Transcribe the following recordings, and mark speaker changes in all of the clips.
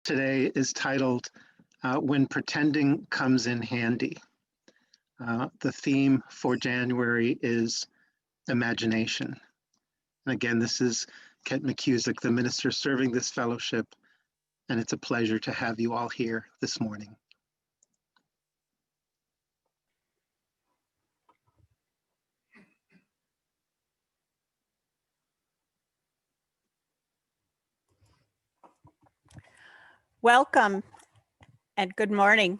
Speaker 1: today is titled When Pretending Comes in Handy. The theme for January is imagination. And again, this is Kent McCusick, the minister serving this fellowship, and it's a pleasure to have you all here this morning.
Speaker 2: Welcome and good morning.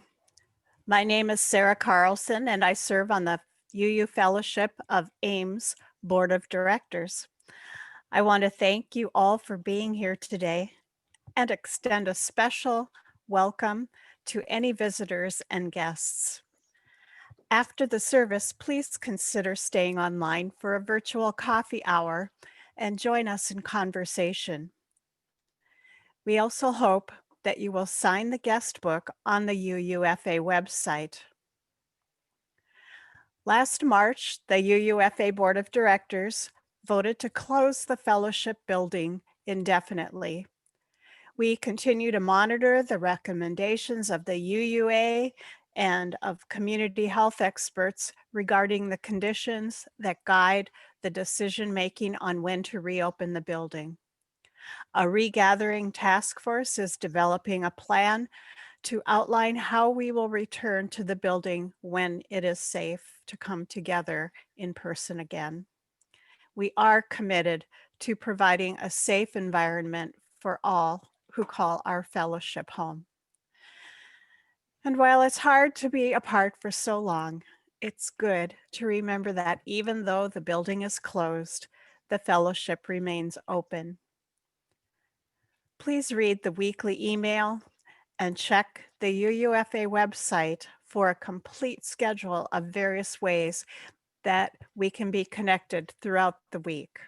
Speaker 2: My name is Sarah Carlson and I serve on the UU Fellowship of Ames Board of Directors. I want to thank you all for being here today and extend a special welcome to any visitors and guests. After the service, please consider staying online for a virtual coffee hour and join us in conversation. We also hope that you will sign the guest book on the UUFA website. Last March, the UUFA Board of Directors voted to close the fellowship building indefinitely. We continue to monitor the recommendations of the UUA and of community health experts regarding the conditions that guide the decision-making on when to reopen the building. A regathering task force is developing a plan to outline how we will return to the building when it is safe to come together in person again. We are committed to providing a safe environment for all who call our fellowship home. And while it's hard to be apart for so long, it's good to remember that even though the building is closed, the fellowship remains open. Please read the weekly email and check the UUFA website for a complete schedule of various ways that we can be connected throughout the week.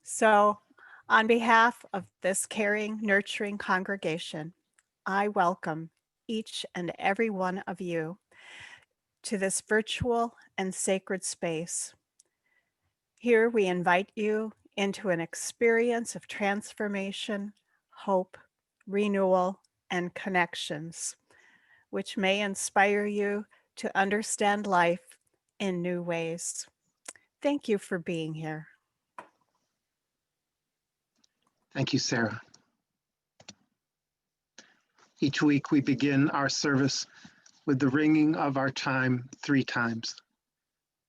Speaker 2: So, on behalf of this caring, nurturing congregation, I welcome each and every one of you to this virtual and sacred space. Here we invite you into an experience of transformation, hope, renewal, and connections, which may inspire you to understand life in new ways. Thank you for being here.
Speaker 1: Thank you, Sarah. Each week we begin our service with the ringing of our chime 3 times.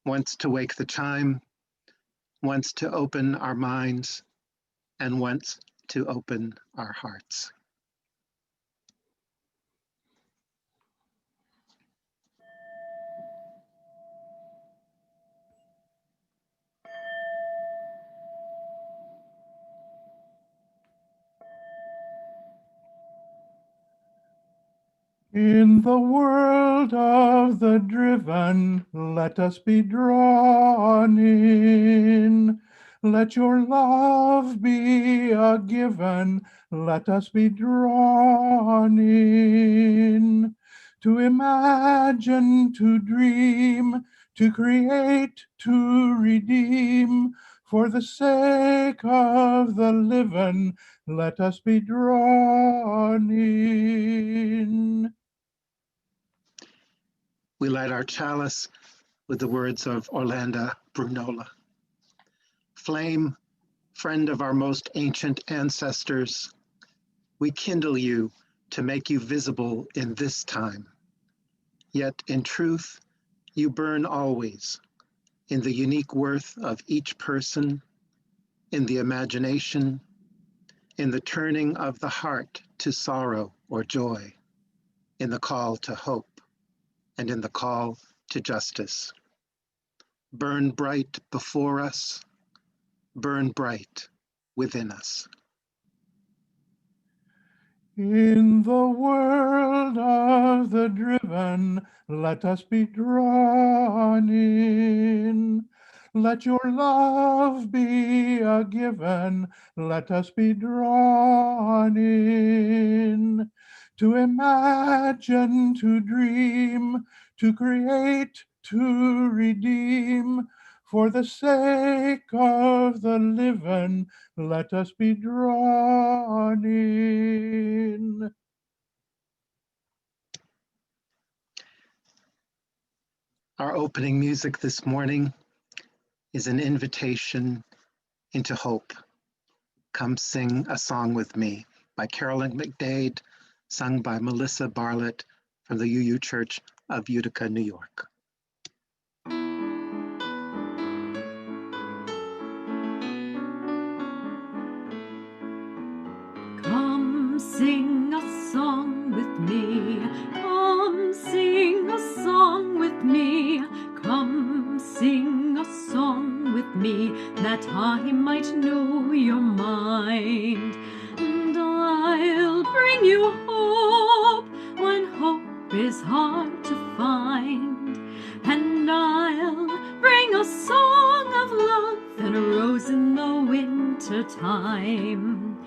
Speaker 1: Once to wake the chime, once to open our minds, and once to open our hearts.
Speaker 3: In the world of the driven, let us be drawn in. Let your love be a given, let us be drawn in. To imagine, to dream, to create, to redeem, for the sake of the living, let us be drawn in.
Speaker 1: We light our chalice with the words of Orlando Brunola. Flame, friend of our most ancient ancestors, we kindle you to make you visible in this time. Yet in truth, you burn always, in the unique worth of each person, in the imagination, in the turning of the heart to sorrow or joy, in the call to hope, and in the call to justice. Burn bright before us, burn bright within us.
Speaker 3: In the world of the driven, let us be drawn in. Let your love be a given, let us be drawn in. To imagine, to dream, to create, to redeem, For the sake of the living, let us be drawn in.
Speaker 1: Our opening music this morning is an invitation into hope. Come Sing a Song with Me by Carolyn McDade, sung by Melissa Bartlett from the UU Church of Utica, New York.
Speaker 4: Come sing a song with me. Come sing a song with me. Come sing a song with me, that I might know your mind. And I'll bring you hope when hope is hard to find. And I'll bring a song of love and a rose in the winter time.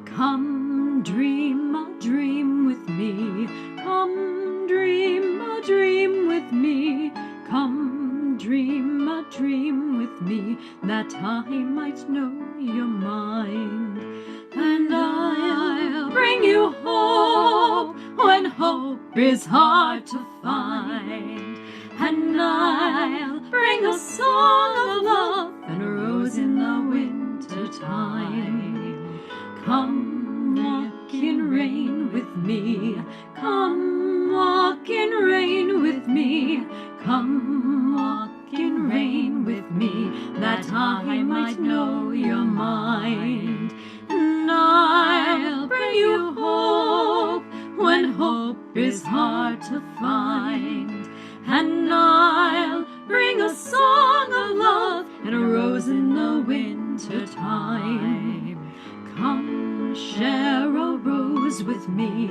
Speaker 4: Come dream a dream with me. Come dream a dream with me. Come dream a dream with me, that I might know your mind. And I'll bring you hope when hope is hard to find. And I'll bring a song of love and a rose in the winter time. Come walk in rain with me. Come walk in rain with me. Come walk in rain with me, that I might know your mind. And I'll bring you hope when hope is hard to find. And I'll bring a song of love and a rose in the winter time. Come share a rose with me.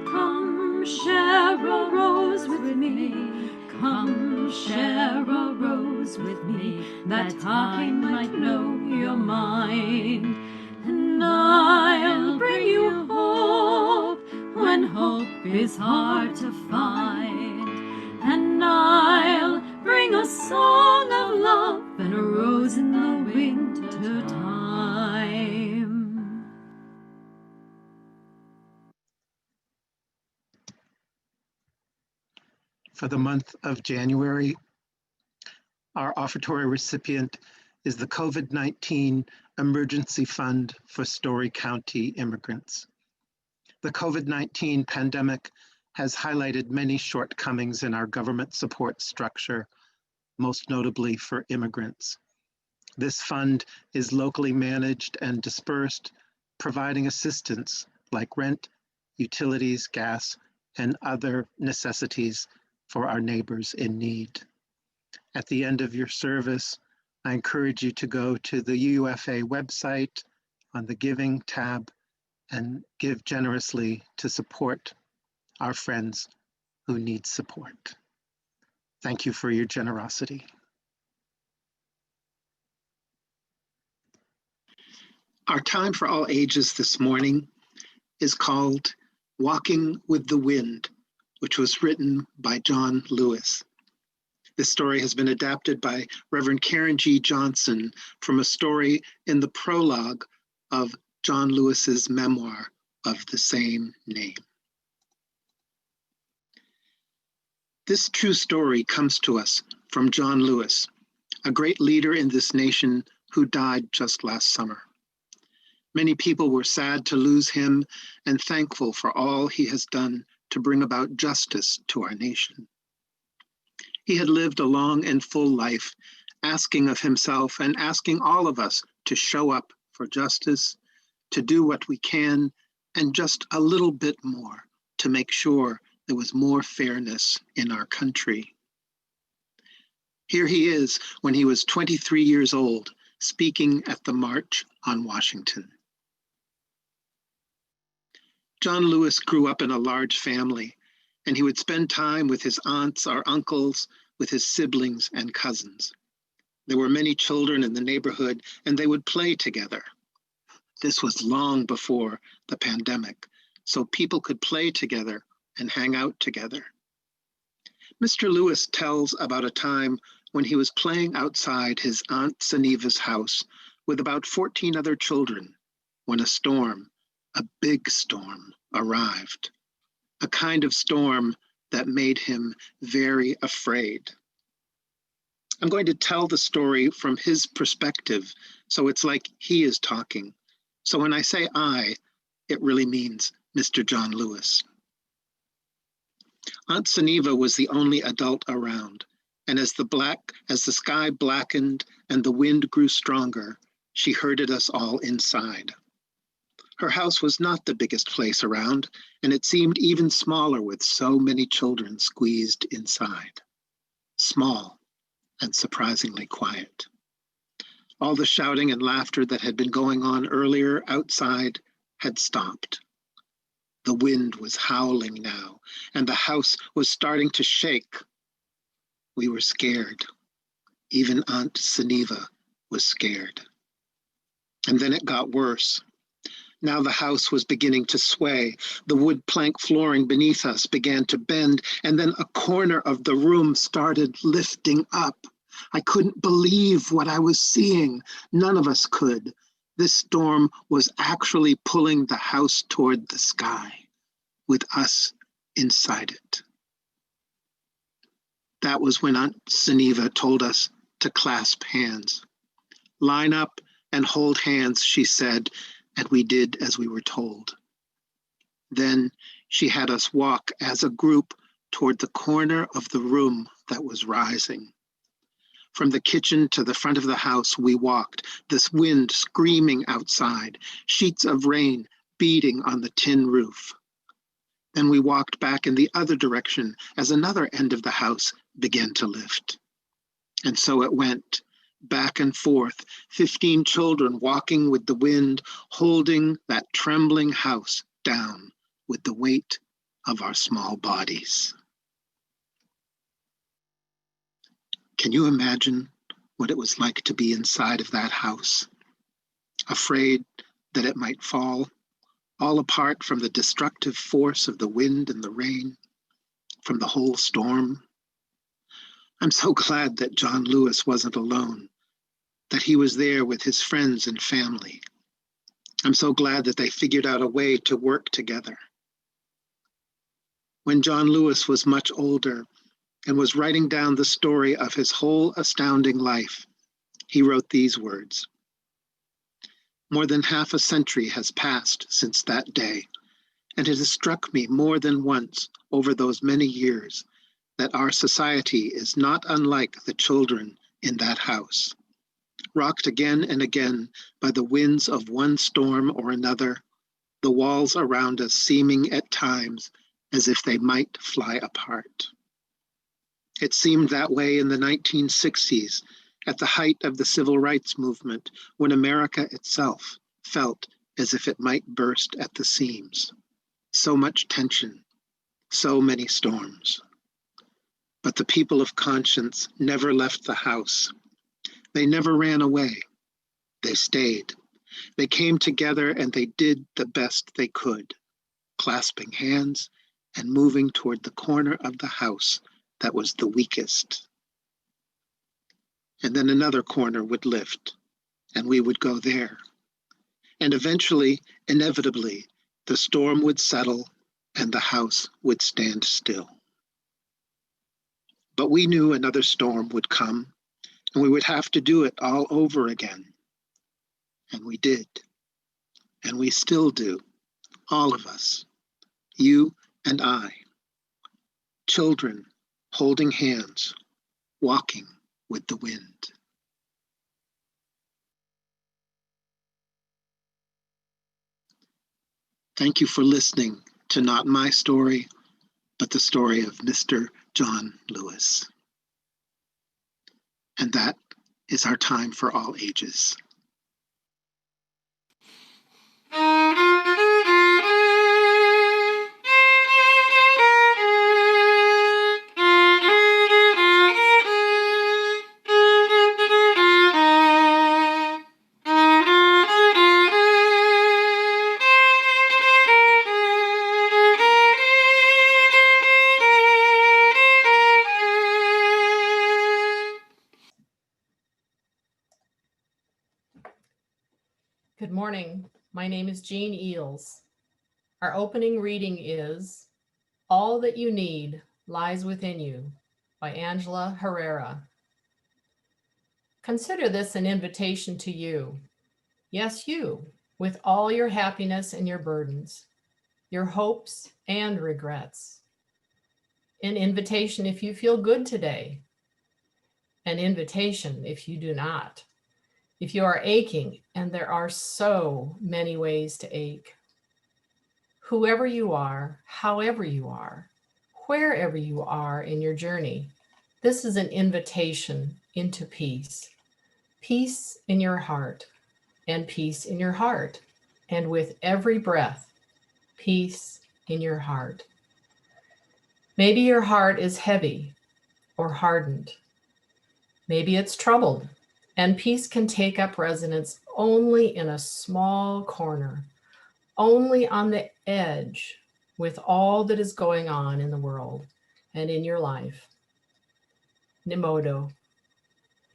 Speaker 4: Come share a rose with me. Come share a rose with me, that I might know your mind. And I'll bring you hope when hope is hard to find. And I'll bring a song of love and a rose in the winter time.
Speaker 1: For the month of January, our offertory recipient is the COVID-19 Emergency Fund for Story County immigrants. The COVID-19 pandemic has highlighted many shortcomings in our government support structure, most notably for immigrants. This fund is locally managed and dispersed, providing assistance like rent, utilities, gas, and other necessities for our neighbors in need. At the end of your service, I encourage you to go to the UUFA website on the Giving tab and give generously to support our friends who need support. Thank you for your generosity. Our time for all ages this morning is called Walking with the Wind, which was written by John Lewis. This story has been adapted by Reverend Karen G. Johnson from a story in the prologue of John Lewis's memoir of the same name. This true story comes to us from John Lewis, a great leader in this nation who died just last summer. Many people were sad to lose him and thankful for all he has done to bring about justice to our nation. He had lived a long and full life, asking of himself and asking all of us to show up for justice, to do what we can, and just a little bit more to make sure there was more fairness in our country. Here he is when he was 23 years old, speaking at the March on Washington. John Lewis grew up in a large family, and he would spend time with his aunts or uncles, with his siblings and cousins. There were many children in the neighborhood, and they would play together. This was long before the pandemic, so people could play together and hang out together. Mr. Lewis tells about a time when he was playing outside his Aunt Saniva's house with about 14 other children when a storm, a big storm, arrived. A kind of storm that made him very afraid. I'm going to tell the story from his perspective, so it's like he is talking. So when I say I, it really means Mr. John Lewis. Aunt Saniva was the only adult around, and as the sky blackened and the wind grew stronger, she herded us all inside. Her house was not the biggest place around, and it seemed even smaller with so many children squeezed inside. Small and surprisingly quiet. All the shouting and laughter that had been going on earlier outside had stopped. The wind was howling now, and the house was starting to shake. We were scared. Even Aunt Saniva was scared. And then it got worse. Now the house was beginning to sway. The wood plank flooring beneath us began to bend, and then a corner of the room started lifting up. I couldn't believe what I was seeing. None of us could. This storm was actually pulling the house toward the sky, with us inside it. That was when Aunt Saniva told us to clasp hands. Line up and hold hands, she said, and we did as we were told. Then she had us walk as a group toward the corner of the room that was rising. From the kitchen to the front of the house we walked, this wind screaming outside, sheets of rain beating on the tin roof. Then we walked back in the other direction as another end of the house began to lift. And so it went, back and forth, 15 children walking with the wind, holding that trembling house down with the weight of our small bodies. Can you imagine what it was like to be inside of that house, afraid that it might fall, all apart from the destructive force of the wind and the rain, from the whole storm? I'm so glad that John Lewis wasn't alone, that he was there with his friends and family. I'm so glad that they figured out a way to work together. When John Lewis was much older and was writing down the story of his whole astounding life, he wrote these words. More than half a century has passed since that day, and it has struck me more than once over those many years that our society is not unlike the children in that house. Rocked again and again by the winds of one storm or another, the walls around us seeming at times as if they might fly apart. It seemed that way in the 1960s, at the height of the civil rights movement, when America itself felt as if it might burst at the seams. So much tension, so many storms. But the people of conscience never left the house. They never ran away. They stayed. They came together and they did the best they could, clasping hands and moving toward the corner of the house that was the weakest. And then another corner would lift, and we would go there. And eventually, inevitably, the storm would settle and the house would stand still. But we knew another storm would come, and we would have to do it all over again. And we did. And we still do, all of us, you and I. Children holding hands, walking with the wind. Thank you for listening to not my story, but the story of Mr. John Lewis. And that is our time for all ages.
Speaker 5: morning. My name is Jean Eels. Our opening reading is All That You Need Lies Within You by Angela Herrera. Consider this an invitation to you. Yes, you, with all your happiness and your burdens, your hopes and regrets. An invitation if you feel good today. An invitation if you do not. If you are aching, and there are so many ways to ache. Whoever you are, however you are, wherever you are in your journey, this is an invitation into peace. Peace in your heart, and peace in your heart. And with every breath, peace in your heart. Maybe your heart is heavy or hardened. Maybe it's troubled, and peace can take up residence only in a small corner, only on the edge with all that is going on in the world and in your life. Nimodo.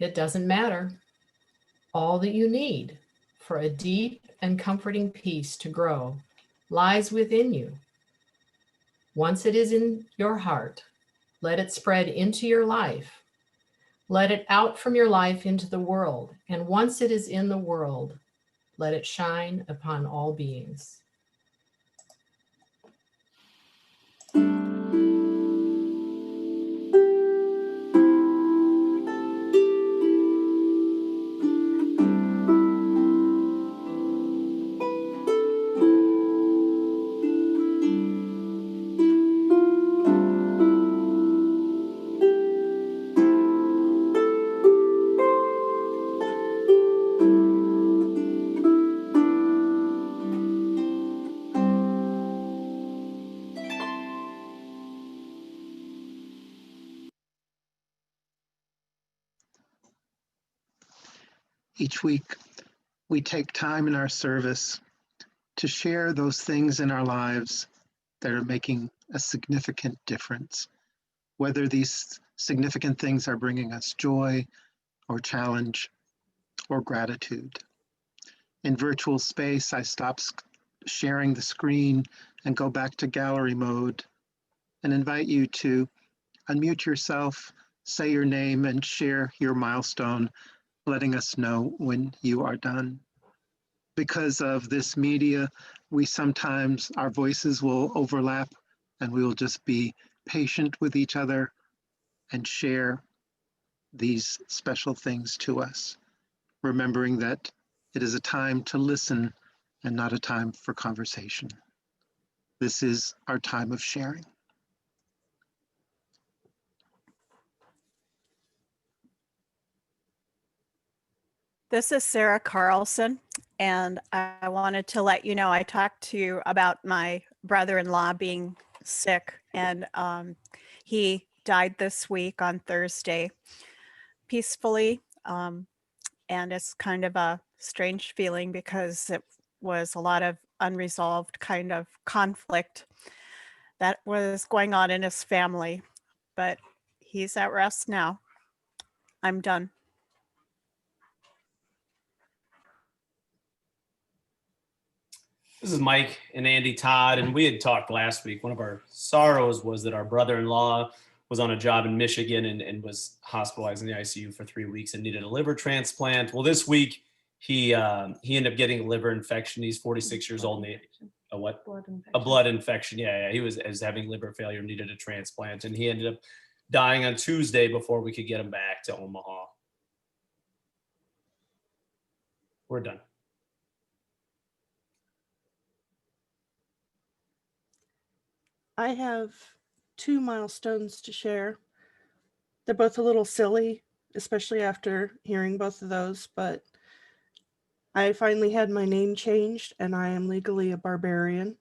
Speaker 5: It doesn't matter. All that you need for a deep and comforting peace to grow lies within you. Once it is in your heart, let it spread into your life. Let it out from your life into the world. And once it is in the world, let it shine upon all beings.
Speaker 1: Each week, we take time in our service to share those things in our lives that are making a significant difference, whether these significant things are bringing us joy or challenge or gratitude. In virtual space, I stop sharing the screen and go back to gallery mode and invite you to unmute yourself, say your name, and share your milestone, letting us know when you are done. Because of this media, we sometimes, our voices will overlap, and we will just be patient with each other and share these special things to us, remembering that it is a time to listen and not a time for conversation. This is our time of sharing.
Speaker 2: This is Sarah Carlson, and I wanted to let you know I talked to you about my brother-in-law being sick, and he died this week on Thursday peacefully, and it's kind of a strange feeling because it was a lot of unresolved kind of conflict that was going on in his family, but he's at rest now. I'm done.
Speaker 6: This is Mike and Andy Todd, and we had talked last week. One of our sorrows was that our brother-in-law was on a job in Michigan and was hospitalized in the ICU for 3 weeks and needed a liver transplant. Well, this week he ended up getting a liver infection. He's 46 years old. And a what? A blood infection. Yeah. He was having liver failure, needed a transplant, and he ended up dying on Tuesday before we could get him back to Omaha. We're done.
Speaker 7: I have 2 milestones to share. They're both a little silly, especially after hearing both of those, but I finally had my name changed and I am legally a barbarian.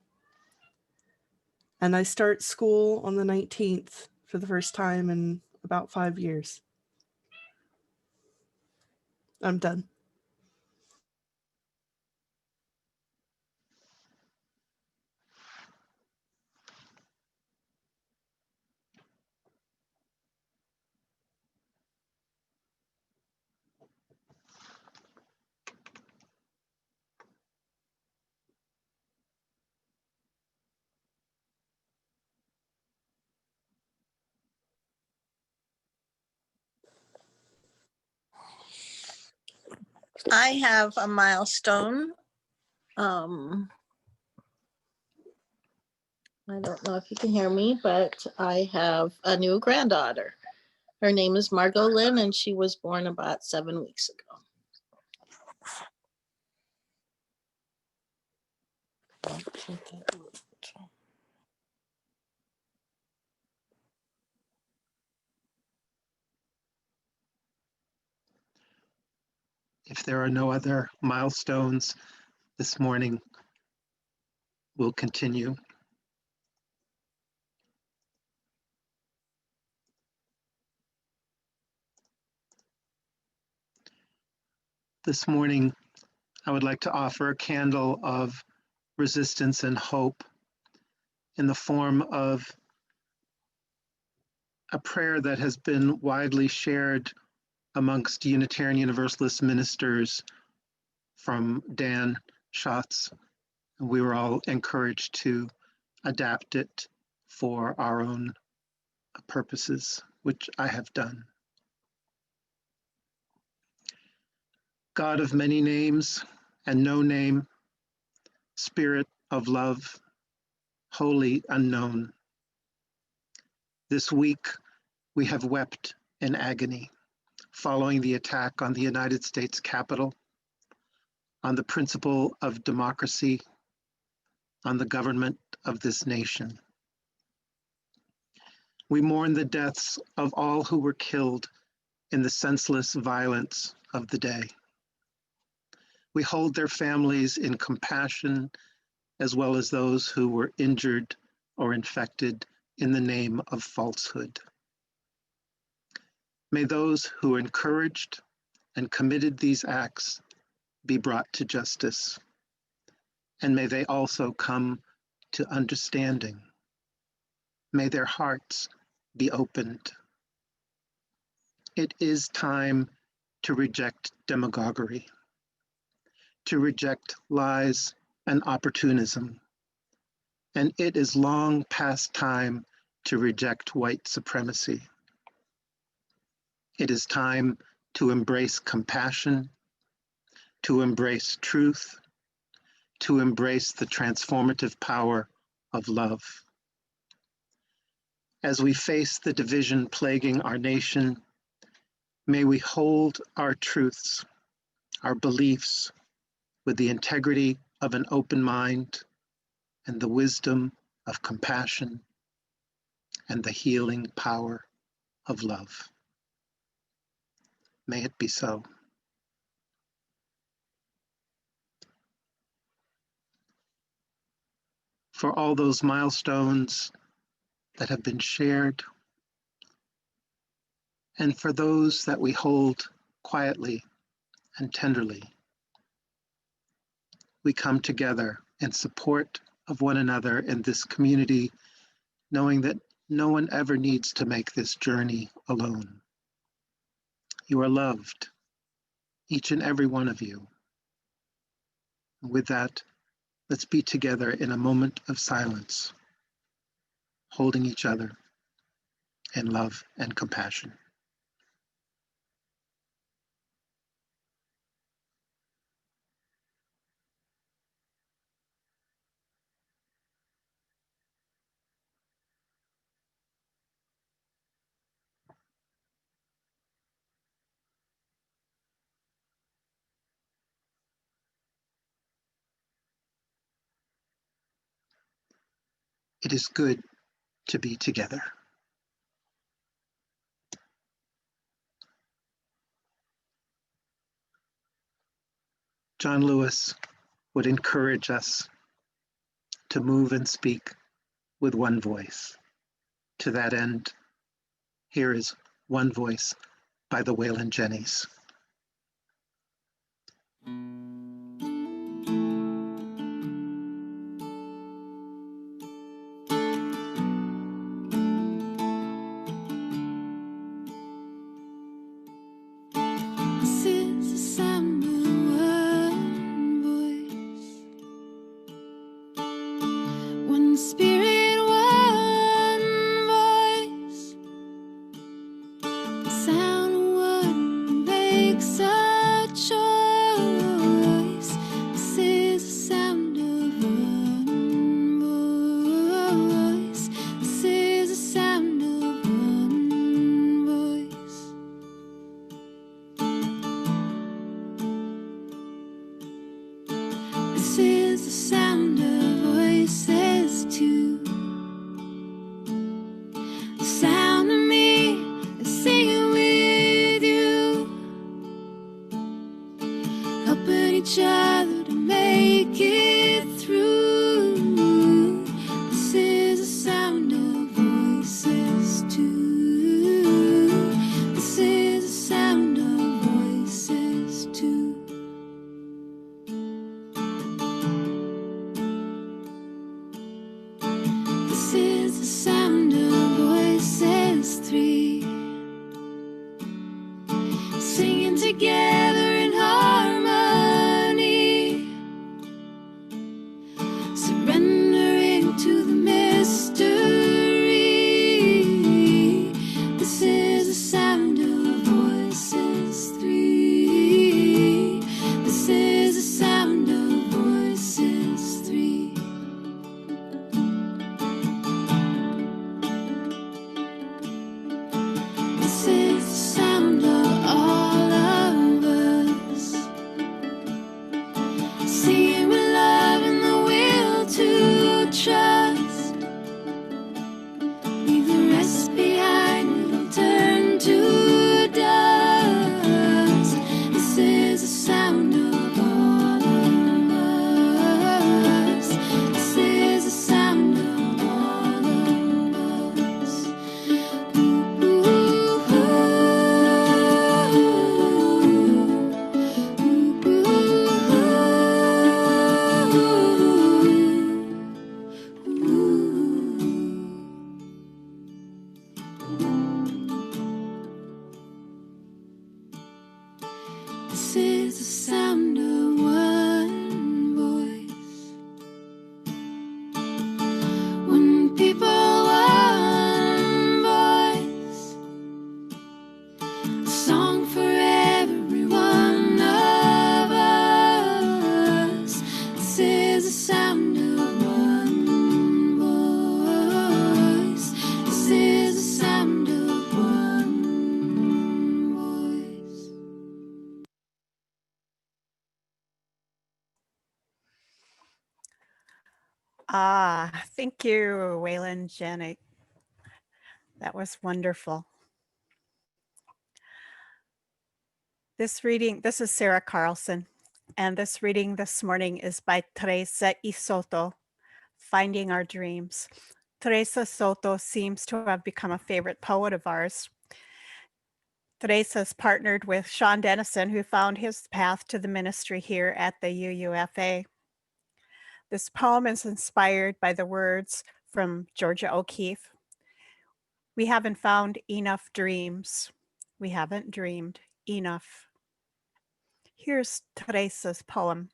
Speaker 7: And I start school on the 19th for the first time in about 5 years. I'm done.
Speaker 8: I have a milestone. I don't know if you can hear me, but I have a new granddaughter. Her name is Margot Lynn, and she was born about 7 weeks ago.
Speaker 1: If there are no other milestones this morning, we'll continue. This morning, I would like to offer a candle of resistance and hope in the form of a prayer that has been widely shared amongst Unitarian Universalist ministers from Dan Schatz. We were all encouraged to adapt it for our own purposes, which I have done. God of many names and no name, Spirit of love, holy unknown. This week, we have wept in agony following the attack on the United States Capitol, on the principle of democracy, on the government of this nation. We mourn the deaths of all who were killed in the senseless violence of the day. We hold their families in compassion, as well as those who were injured or infected in the name of falsehood. May those who encouraged and committed these acts be brought to justice, and may they also come to understanding. May their hearts be opened. It is time to reject demagoguery, to reject lies and opportunism, and it is long past time to reject white supremacy. It is time to embrace compassion, to embrace truth, to embrace the transformative power of love. As we face the division plaguing our nation, may we hold our truths, our beliefs, with the integrity of an open mind and the wisdom of compassion and the healing power of love. May it be so. For all those milestones that have been shared, and for those that we hold quietly and tenderly, we come together in support of one another in this community, knowing that no one ever needs to make this journey alone. You are loved, each and every one of you. And with that, let's be together in a moment of silence, holding each other in love and compassion. It is good to be together. John Lewis would encourage us to move and speak with one voice. To that end, here is One Voice by the Waylon Jennings.
Speaker 9: This is a sound of one voice, one spirit, one voice, the sound of what makes a choice. trust. Leave the rest behind, it'll turn to dust. This is the sound of all of us. This is the sound of all of us. Ooh, ooh, This is the sound of one voice. When people one voice, a song for every one of us. This is the sound of one voice. This is the sound of one voice.
Speaker 2: Ah, thank you, Waylon Janik. That was wonderful. This is Sarah Carlson, and this reading this morning is by Teresa Isoto, Finding Our Dreams. Teresa Soto seems to have become a favorite poet of ours. Teresa's partnered with Sean Dennison, who found his path to the ministry here at the UUFA. This poem is inspired by the words from Georgia O'Keeffe. We haven't found enough dreams. We haven't dreamed enough. Here's Teresa's poem.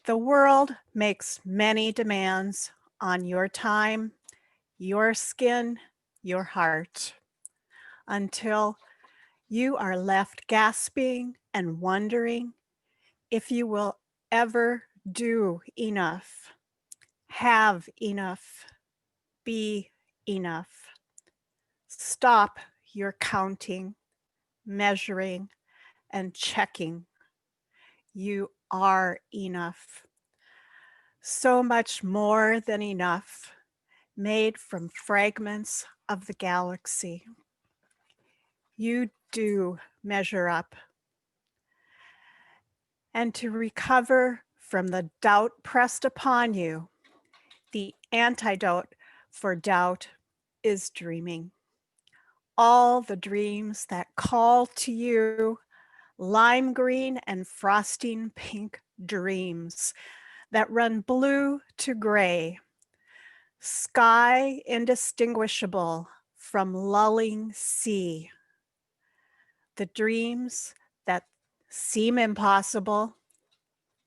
Speaker 2: The world makes many demands on your time, your skin, your heart, until you are left gasping and wondering if you will ever do enough, have enough, be enough. Stop your counting, measuring, and checking. You are enough. So much more than enough, made from fragments of the galaxy. You do measure up. And to recover from the doubt pressed upon you, the antidote for doubt is dreaming. All the dreams that call to you, lime green and frosting pink dreams that run blue to gray, sky indistinguishable from lulling sea. The dreams that seem impossible,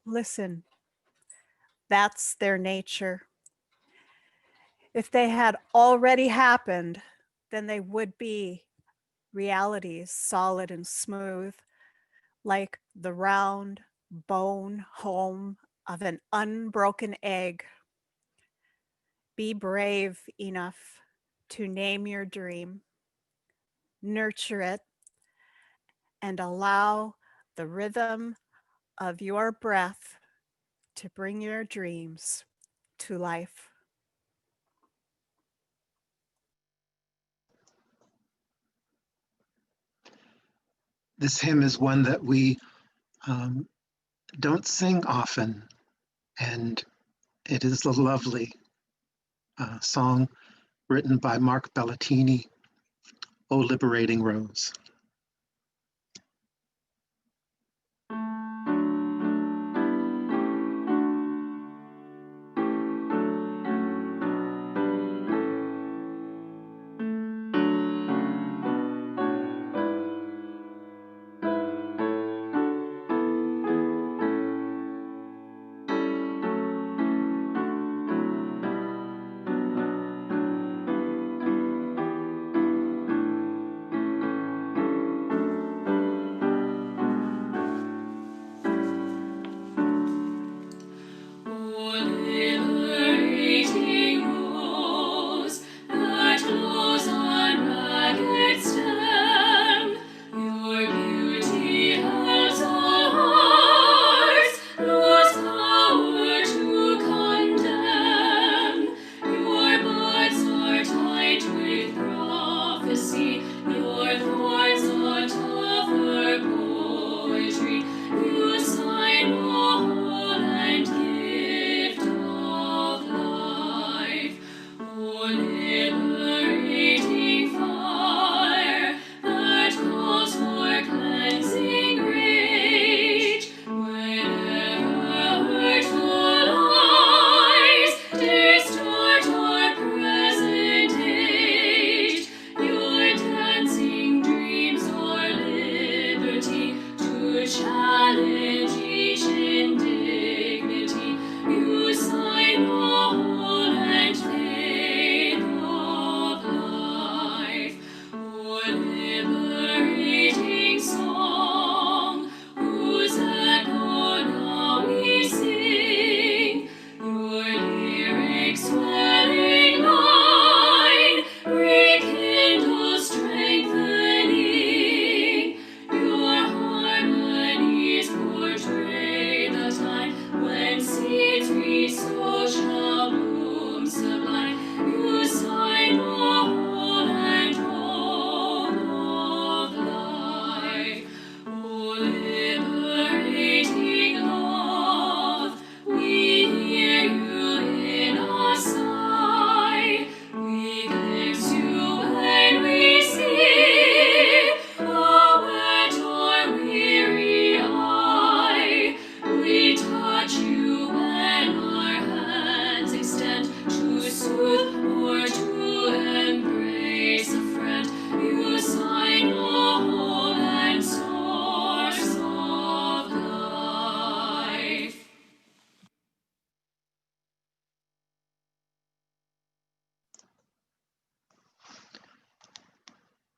Speaker 2: listen, that's their nature. If they had already happened, then they would be realities, solid and smooth, like the round bone home of an unbroken egg. Be brave enough to name your dream, nurture it, and allow the rhythm of your breath to bring your dreams to life.
Speaker 1: This hymn is one that we don't sing often, and it is a lovely song written by Mark Bellatini, O Liberating Rose.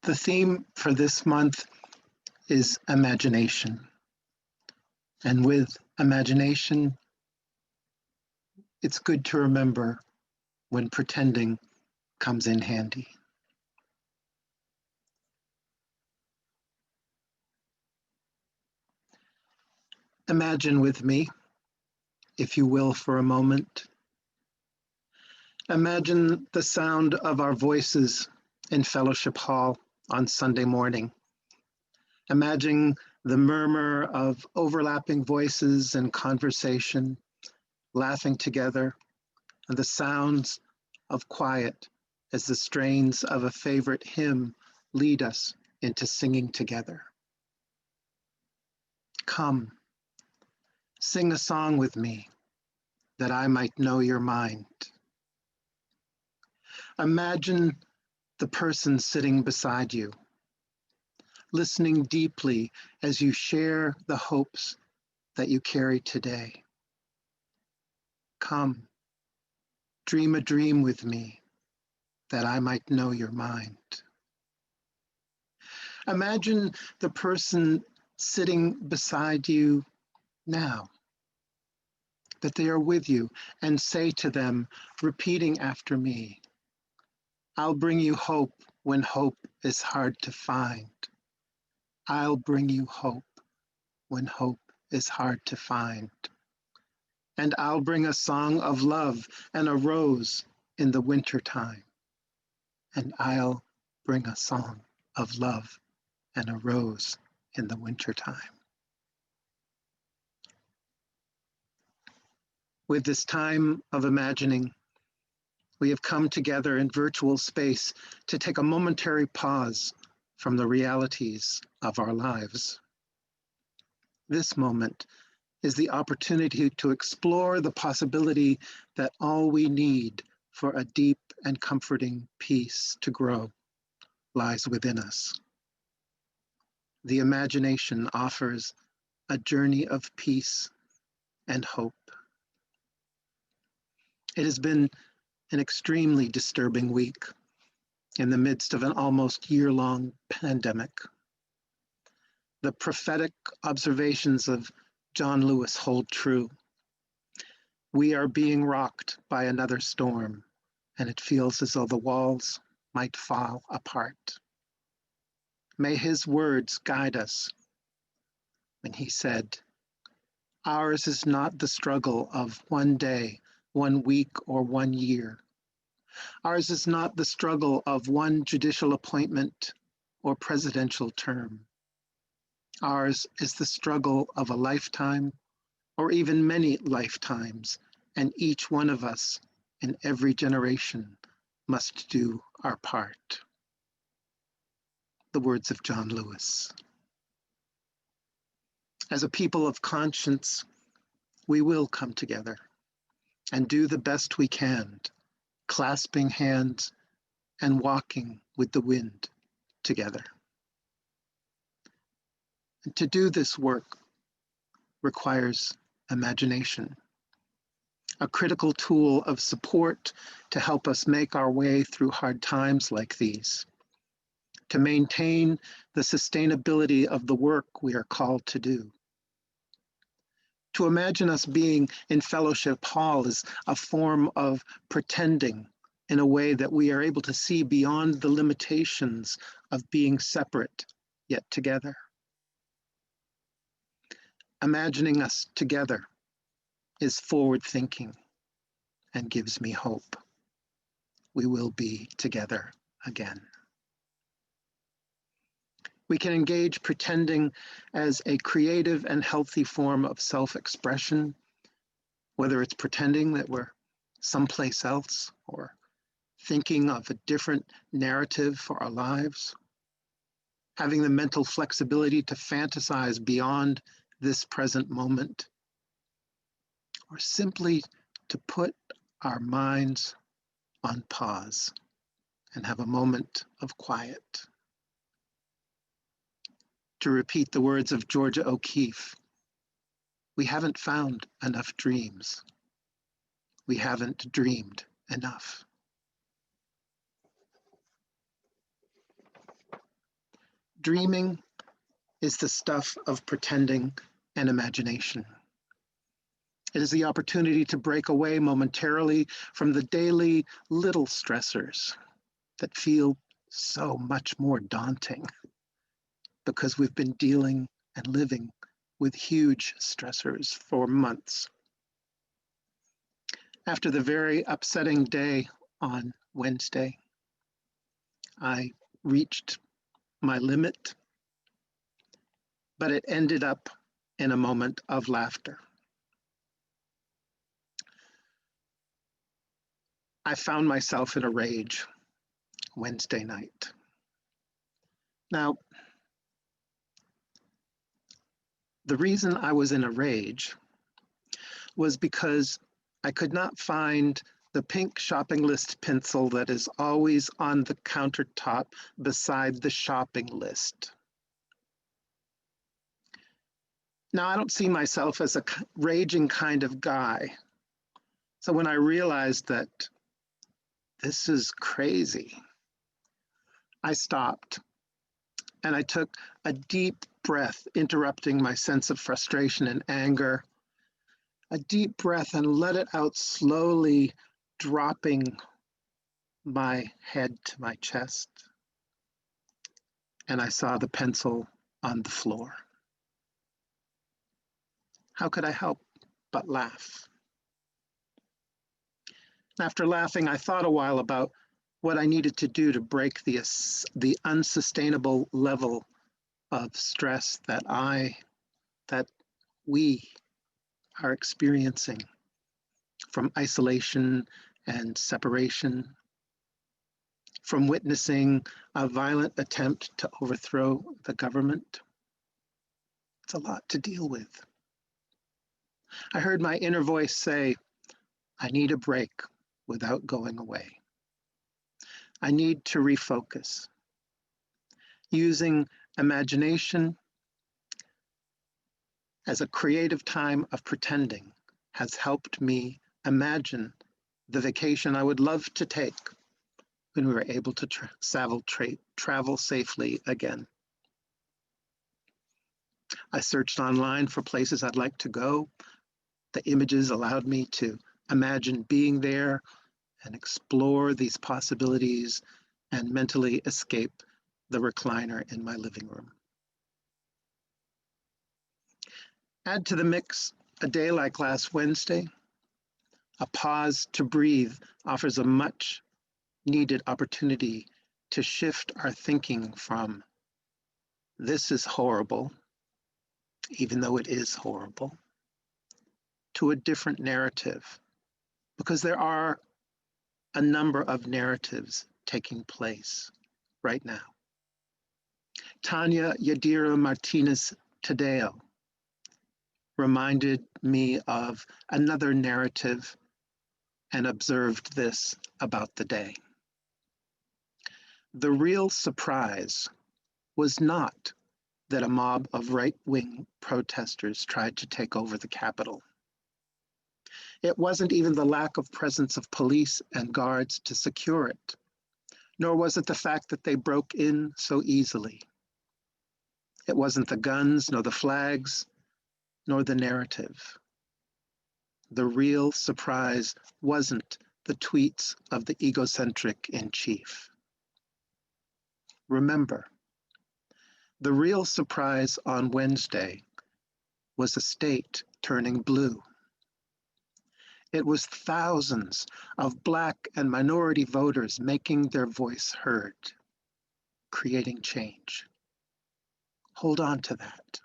Speaker 1: The theme for this month is imagination. And with imagination, it's good to remember when pretending comes in handy. Imagine with me, if you will, for a moment. Imagine the sound of our voices in Fellowship Hall on Sunday morning. Imagine the murmur of overlapping voices and conversation, laughing together, and the sounds of quiet as the strains of a favorite hymn lead us into singing together. Come, sing a song with me that I might know your mind. Imagine the person sitting beside you, listening deeply as you share the hopes that you carry today. Come, dream a dream with me that I might know your mind. Imagine the person sitting beside you now, that they are with you, and say to them, repeating after me, I'll bring you hope when hope is hard to find. I'll bring you hope when hope is hard to find. And I'll bring a song of love and a rose in the wintertime. And I'll bring a song of love and a rose in the wintertime. With this time of imagining, we have come together in virtual space to take a momentary pause from the realities of our lives. This moment is the opportunity to explore the possibility that all we need for a deep and comforting peace to grow lies within us. The imagination offers a journey of peace and hope. It has been an extremely disturbing week in the midst of an almost year-long pandemic. The prophetic observations of John Lewis hold true. We are being rocked by another storm, and it feels as though the walls might fall apart. May his words guide us when he said, ours is not the struggle of one day, 1 week, or 1 year. Ours is not the struggle of one judicial appointment or presidential term. Ours is the struggle of a lifetime or even many lifetimes, and each one of us in every generation must do our part. The words of John Lewis. As a people of conscience, we will come together and do the best we can, clasping hands and walking with the wind together. And to do this work requires imagination, a critical tool of support to help us make our way through hard times like these, to maintain the sustainability of the work we are called to do. To imagine us being in Fellowship Hall is a form of pretending in a way that we are able to see beyond the limitations of being separate yet together. Imagining us together is forward thinking and gives me hope. We will be together again. We can engage pretending as a creative and healthy form of self-expression, whether it's pretending that we're someplace else or thinking of a different narrative for our lives, having the mental flexibility to fantasize beyond this present moment, or simply to put our minds on pause and have a moment of quiet. To repeat the words of Georgia O'Keeffe, we haven't found enough dreams. We haven't dreamed enough. Dreaming is the stuff of pretending and imagination. It is the opportunity to break away momentarily from the daily little stressors that feel so much more daunting because we've been dealing and living with huge stressors for months. After the very upsetting day on Wednesday, I reached my limit, but it ended up in a moment of laughter. I found myself in a rage Wednesday night. Now, the reason I was in a rage was because I could not find the pink shopping list pencil that is always on the countertop beside the shopping list. Now, I don't see myself as a raging kind of guy. So when I realized that this is crazy, I stopped and I took a deep breath, interrupting my sense of frustration and anger. A deep breath and let it out slowly, dropping my head to my chest. And I saw the pencil on the floor. How could I help but laugh? After laughing, I thought a while about what I needed to do to break the unsustainable level of stress that we are experiencing from isolation and separation, from witnessing a violent attempt to overthrow the government. It's a lot to deal with. I heard my inner voice say, I need a break without going away. I need to refocus. Using imagination as a creative time of pretending has helped me imagine the vacation I would love to take when we were able to travel safely again. I searched online for places I'd like to go. The images allowed me to imagine being there and explore these possibilities and mentally escape the recliner in my living room. Add to the mix a day like last Wednesday. A pause to breathe offers a much needed opportunity to shift our thinking from this is horrible, even though it is horrible, to a different narrative, because there are a number of narratives taking place right now. Tanya Yadira Martinez Tadeo reminded me of another narrative and observed this about the day. The real surprise was not that a mob of right-wing protesters tried to take over the Capitol. It wasn't even the lack of presence of police and guards to secure it, nor was it the fact that they broke in so easily. It wasn't the guns, nor the flags, nor the narrative. The real surprise wasn't the tweets of the egocentric in chief. Remember, the real surprise on Wednesday was a state turning blue. It was thousands of Black and minority voters making their voice heard, creating change. Hold on to that.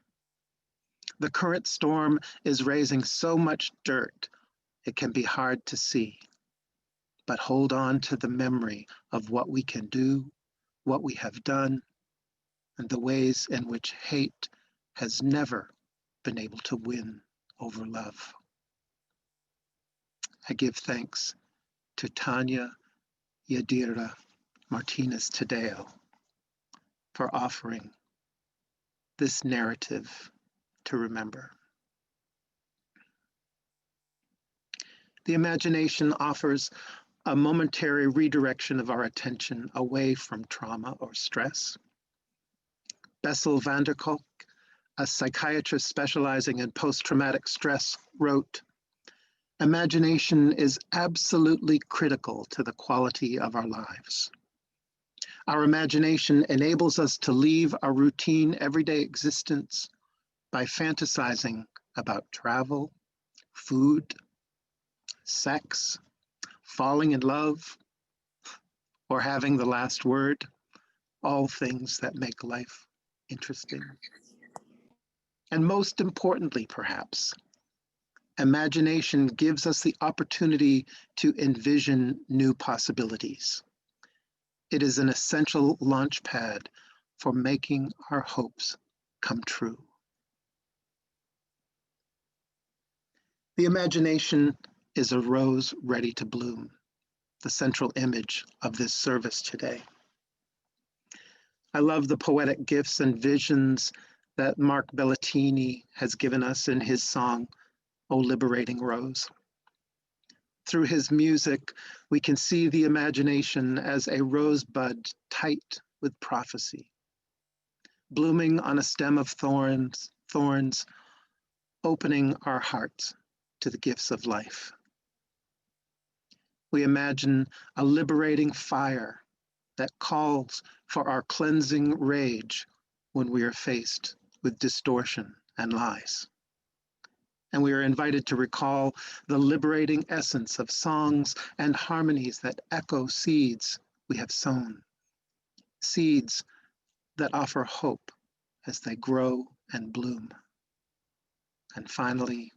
Speaker 1: The current storm is raising so much dirt, it can be hard to see. But hold on to the memory of what we can do, what we have done, and the ways in which hate has never been able to win over love. I give thanks to Tanya Yadira Martinez Tadeo for offering this narrative to remember. The imagination offers a momentary redirection of our attention away from trauma or stress. Bessel van der Kolk, a psychiatrist specializing in post-traumatic stress, wrote, "Imagination is absolutely critical to the quality of our lives. Our imagination enables us to leave our routine everyday existence by fantasizing about travel, food, sex, falling in love, or having the last word, all things that make life interesting. And most importantly, perhaps, imagination gives us the opportunity to envision new possibilities. It is an essential launch pad for making our hopes come true." The imagination is a rose ready to bloom, the central image of this service today. I love the poetic gifts and visions that Mark Bellatini has given us in his song, O Liberating Rose. Through his music, we can see the imagination as a rosebud tight with prophecy, blooming on a stem of thorns, opening our hearts to the gifts of life. We imagine a liberating fire that calls for our cleansing rage when we are faced with distortion and lies. And we are invited to recall the liberating essence of songs and harmonies that echo seeds we have sown, seeds that offer hope as they grow and bloom. And finally,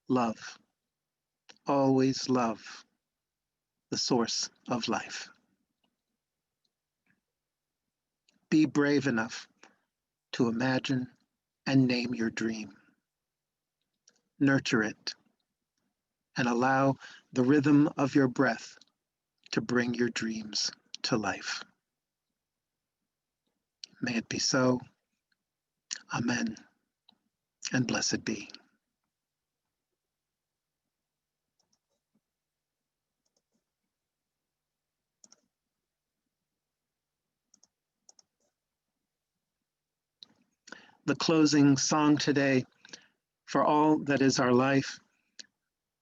Speaker 1: love, always love, the source of life. Be brave enough to imagine and name your dream. Nurture it and allow the rhythm of your breath to bring your dreams to life. May it be so. Amen. And blessed be. The closing song today, For All That Is Our Life,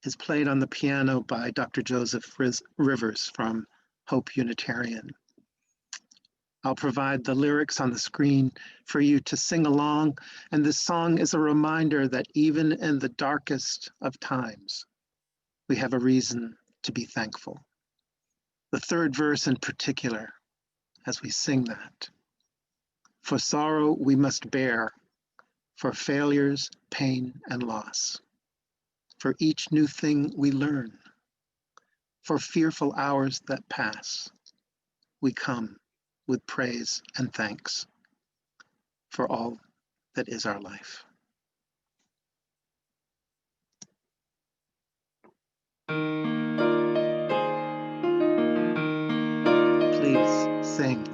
Speaker 1: is played on the piano by Dr. Joseph Rivers from Hope Unitarian. I'll provide the lyrics on the screen for you to sing along, and this song is a reminder that even in the darkest of times, we have a reason to be thankful. The third verse in particular, as we sing that. For sorrow we must bear, for failures, pain, and loss. For each new thing we learn, for fearful hours that pass, we come with praise and thanks for all that is our life. Please sing.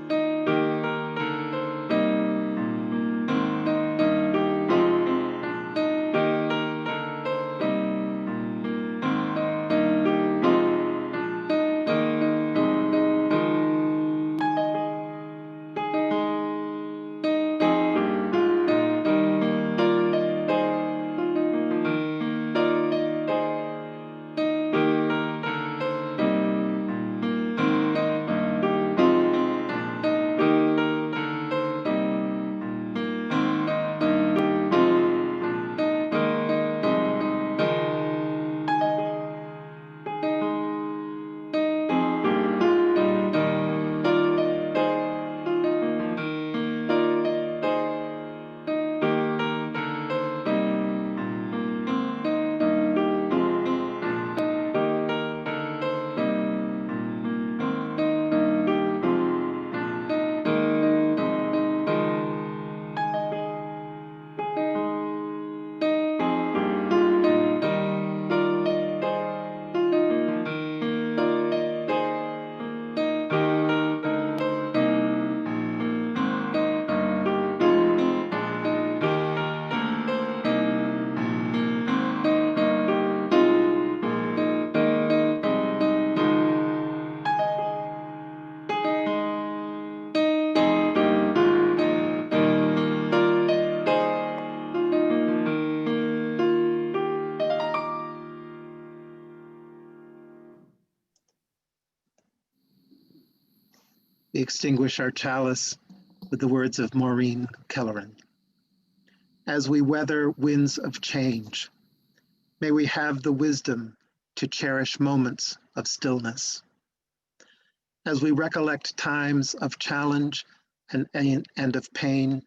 Speaker 1: We extinguish our chalice with the words of Maureen Kelleran. As we weather winds of change, may we have the wisdom to cherish moments of stillness. As we recollect times of challenge and of pain,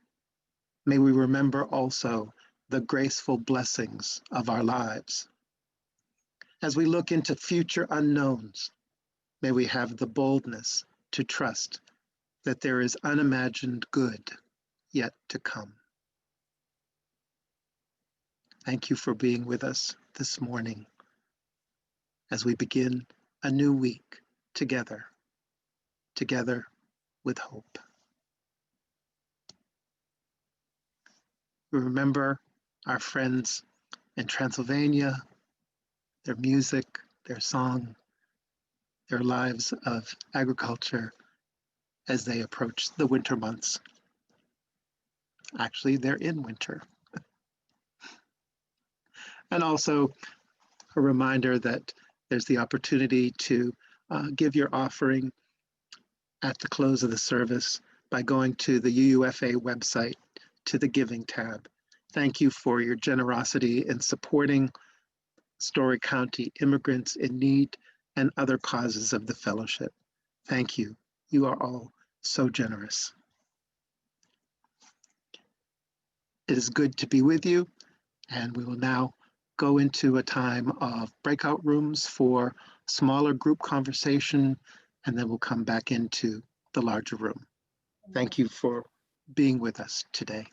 Speaker 1: may we remember also the graceful blessings of our lives. As we look into future unknowns, may we have the boldness to trust that there is unimagined good yet to come. Thank you for being with us this morning as we begin a new week together with hope. We remember our friends in Transylvania, their music, their song, their lives of agriculture as they approach the winter months. Actually, they're in winter. And also a reminder that there's the opportunity to give your offering at the close of the service by going to the UUFA website to the Giving tab. Thank you for your generosity in supporting Story County immigrants in need and other causes of the fellowship. Thank you. You are all so generous. It is good to be with you, and we will now go into a time of breakout rooms for smaller group conversation, and then we'll come back into the larger room. Thank you for being with us today.